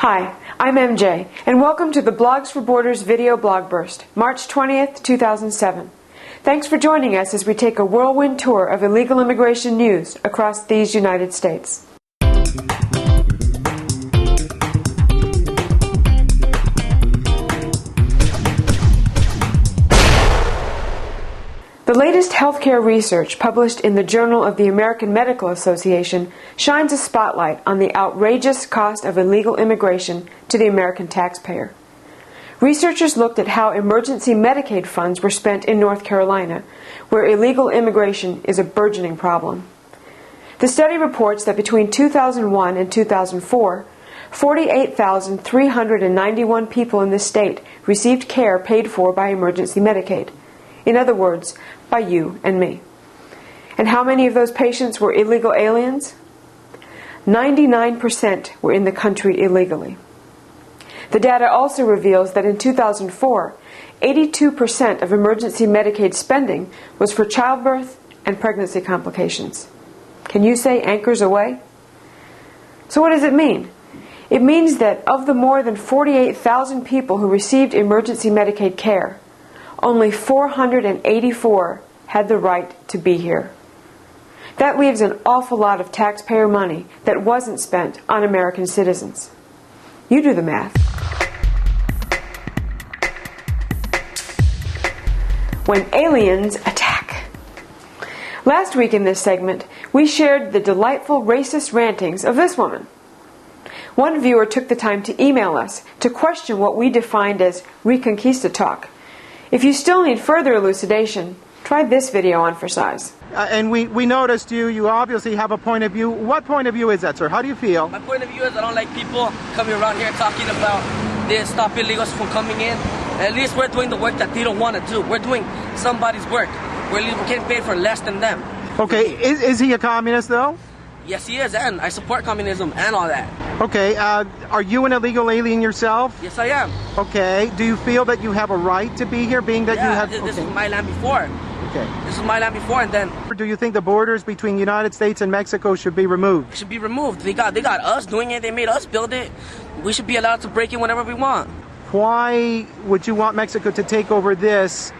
Hi, I'm MJ, and welcome to the Blogs for Borders video Blogburst, March 20th, 2007. Thanks for joining us as we take a whirlwind tour of illegal immigration news across these United States. The latest healthcare research published in the Journal of the American Medical Association shines a spotlight on the outrageous cost of illegal immigration to the American taxpayer. Researchers looked at how emergency Medicaid funds were spent in North Carolina, where illegal immigration is a burgeoning problem. The study reports that between 2001 and 2004, 48,391 people in the state received care paid for by emergency Medicaid. In other words, by you and me. And how many of those patients were illegal aliens? 99% were in the country illegally. The data also reveals that in 2004, 82% of emergency Medicaid spending was for childbirth and pregnancy complications. Can you say anchors away? So what does it mean? It means that of the more than 48,000 people who received emergency Medicaid care, only 484 had the right to be here. That leaves an awful lot of taxpayer money that wasn't spent on American citizens. You do the math. When aliens attack. Last week in this segment, we shared the delightful racist rantings of this woman. One viewer took the time to email us to question what we defined as reconquista talk. If you still need further elucidation, try this video on for size. And we noticed you obviously have a point of view. What point of view is that, sir? How do you feel? My point of view is I don't like people coming around here talking about they stop illegals from coming in. At least we're doing the work that they don't want to do. We're doing somebody's work. We're getting paid for less than them. Okay, is he a communist though? Yes, he is, and I support communism and all that. Okay, are you an illegal alien yourself? Yes, I am. Okay, do you feel that you have a right to be here, being that you have... This is my land before. Okay. This is my land before, and then... Do you think the borders between the United States and Mexico should be removed? It should be removed. They got us doing it. They made us build it. We should be allowed to break it whenever we want. Why would you want Mexico to take over this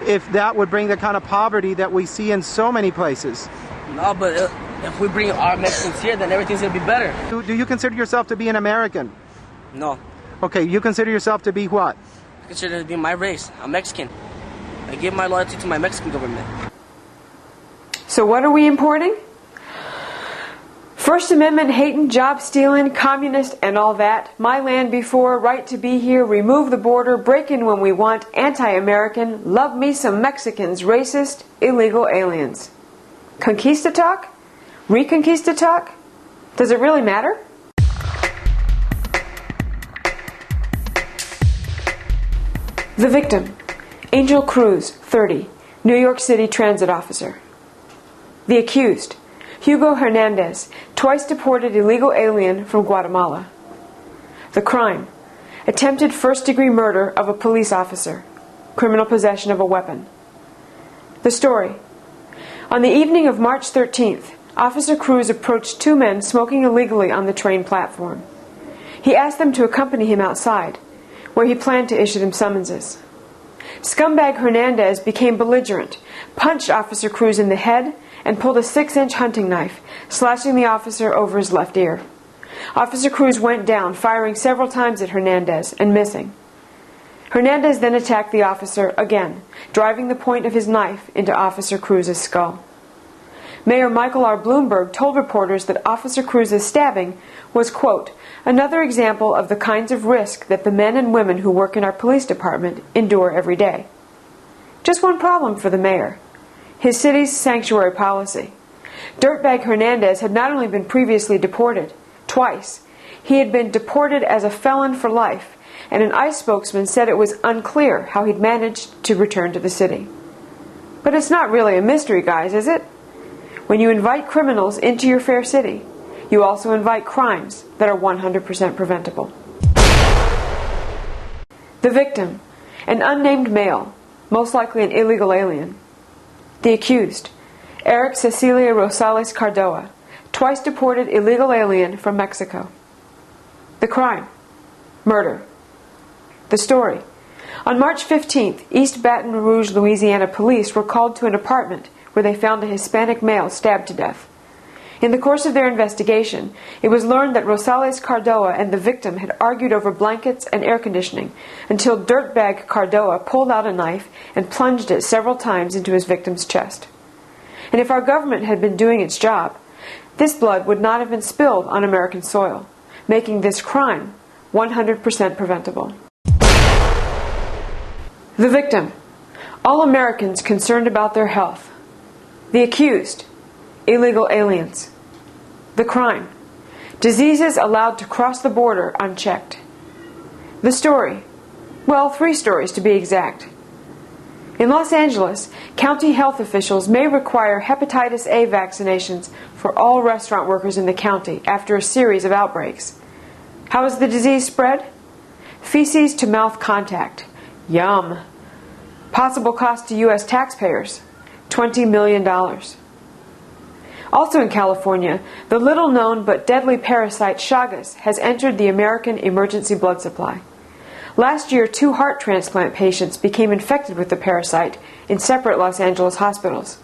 if that would bring the kind of poverty that we see in so many places? No, but... if we bring our Mexicans here, then everything's going to be better. Do you consider yourself to be an American? No. Okay, you consider yourself to be what? I consider to be my race. I'm Mexican. I give my loyalty to my Mexican government. So what are we importing? First Amendment hating, job stealing, communist and all that, my land before, right to be here, remove the border, break in when we want, anti-American, love me some Mexicans, racist, illegal aliens. Conquista talk? Reconquista talk? Does it really matter? The victim, Angel Cruz, 30, New York City transit officer. The accused, Hugo Hernandez, twice deported illegal alien from Guatemala. The crime, attempted first-degree murder of a police officer, criminal possession of a weapon. The story, on the evening of March 13th, Officer Cruz approached two men smoking illegally on the train platform. He asked them to accompany him outside, where he planned to issue them summonses. Scumbag Hernandez became belligerent, punched Officer Cruz in the head, and pulled a 6-inch hunting knife, slashing the officer over his left ear. Officer Cruz went down, firing several times at Hernandez and missing. Hernandez then attacked the officer again, driving the point of his knife into Officer Cruz's skull. Mayor Michael R. Bloomberg told reporters that Officer Cruz's stabbing was, quote, another example of the kinds of risk that the men and women who work in our police department endure every day. Just one problem for the mayor: his city's sanctuary policy. Dirtbag Hernandez had not only been previously deported, twice, he had been deported as a felon for life, and an ICE spokesman said it was unclear how he'd managed to return to the city. But it's not really a mystery, guys, is it? When you invite criminals into your fair city, you also invite crimes that are 100% preventable. The victim, an unnamed male, most likely an illegal alien. The accused, Eric Cecilia Rosales Cardoa, twice deported illegal alien from Mexico. The crime, Murder. The story. On March 15th, East Baton Rouge, Louisiana police were called to an apartment where they found a Hispanic male stabbed to death. In the course of their investigation, it was learned that Rosales Cardoa and the victim had argued over blankets and air conditioning until dirtbag Cardoa pulled out a knife and plunged it several times into his victim's chest. And if our government had been doing its job, this blood would not have been spilled on American soil, making this crime 100% preventable. The victim. All Americans concerned about their health. The accused. Illegal aliens. The crime. Diseases allowed to cross the border unchecked. The story. Well, 3 stories to be exact. In Los Angeles, county health officials may require hepatitis A vaccinations for all restaurant workers in the county after a series of outbreaks. How is the disease spread? Feces to mouth contact. Yum. Possible cost to U.S. taxpayers, $20 million. Also in California, the little-known but deadly parasite Chagas has entered the American emergency blood supply. Last year, 2 heart transplant patients became infected with the parasite in separate Los Angeles hospitals.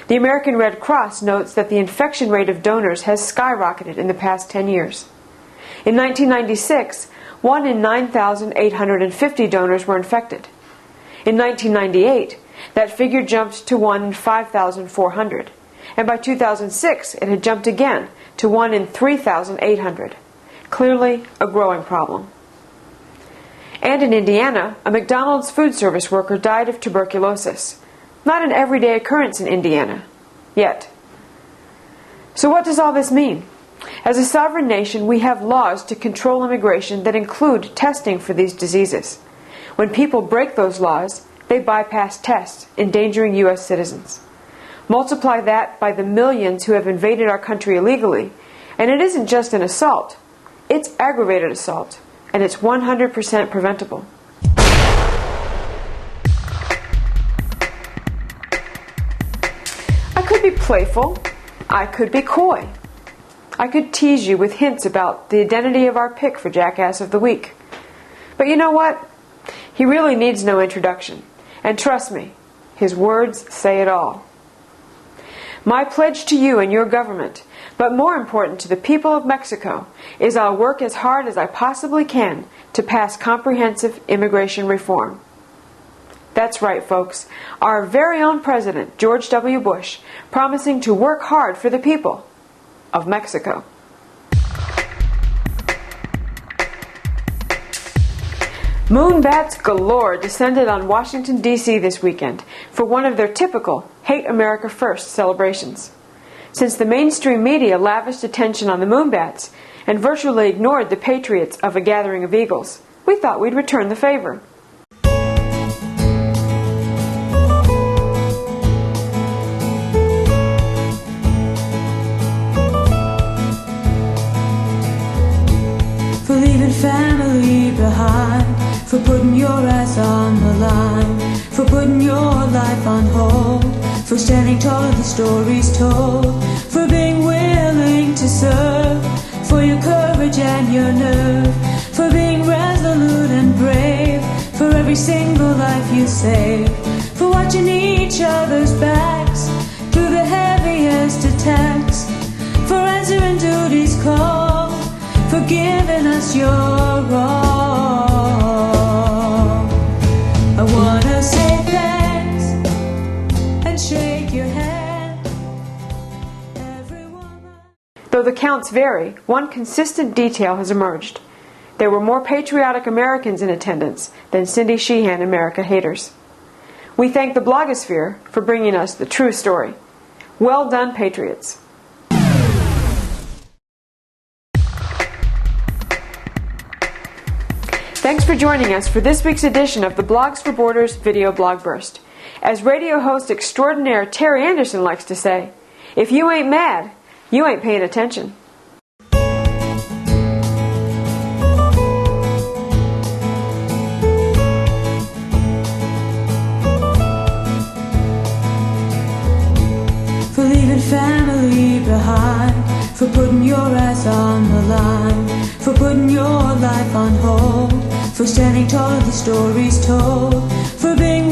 The American Red Cross notes that the infection rate of donors has skyrocketed in the past 10 years. In 1996, 1 in 9,850 donors were infected. In 1998, that figure jumped to 1 in 5,400. And by 2006, it had jumped again to 1 in 3,800. Clearly a growing problem. And in Indiana, a McDonald's food service worker died of tuberculosis. Not an everyday occurrence in Indiana. Yet. So what does all this mean? As a sovereign nation, we have laws to control immigration that include testing for these diseases. When people break those laws, they bypass tests, endangering U.S. citizens. Multiply that by the millions who have invaded our country illegally, and it isn't just an assault. It's aggravated assault, and it's 100% preventable. I could be playful. I could be coy. I could tease you with hints about the identity of our pick for Jackass of the Week. But you know what? He really needs no introduction. And trust me, his words say it all. My pledge to you and your government, but more important to the people of Mexico, is I'll work as hard as I possibly can to pass comprehensive immigration reform. That's right, folks. Our very own President, George W. Bush, promising to work hard for the people of Mexico. Moonbats galore descended on Washington, D.C. this weekend for one of their typical Hate America First celebrations. Since the mainstream media lavished attention on the moonbats and virtually ignored the patriots of a gathering of eagles, we thought we'd return the favor. For leaving family behind, for putting your ass on the line, for putting your life on hold, for standing tall in the stories told, for being willing to serve, for your courage and your nerve, for being resolute and brave, for every single life you save, for watching each other's backs through the heaviest attacks, for answering duty's call, for giving us your all. I wanna say thanks and shake your hand. Everyone. Though the counts vary, one consistent detail has emerged. There were more patriotic Americans in attendance than Cindy Sheehan America haters. We thank the blogosphere for bringing us the true story. Well done, patriots. Thanks for joining us for this week's edition of the Blogs for Borders Video Blogburst. As radio host extraordinaire Terry Anderson likes to say, if you ain't mad, you ain't paying attention. For leaving family behind, for putting your ass on the line, for putting your life on hold, for standing tall of the stories told, for being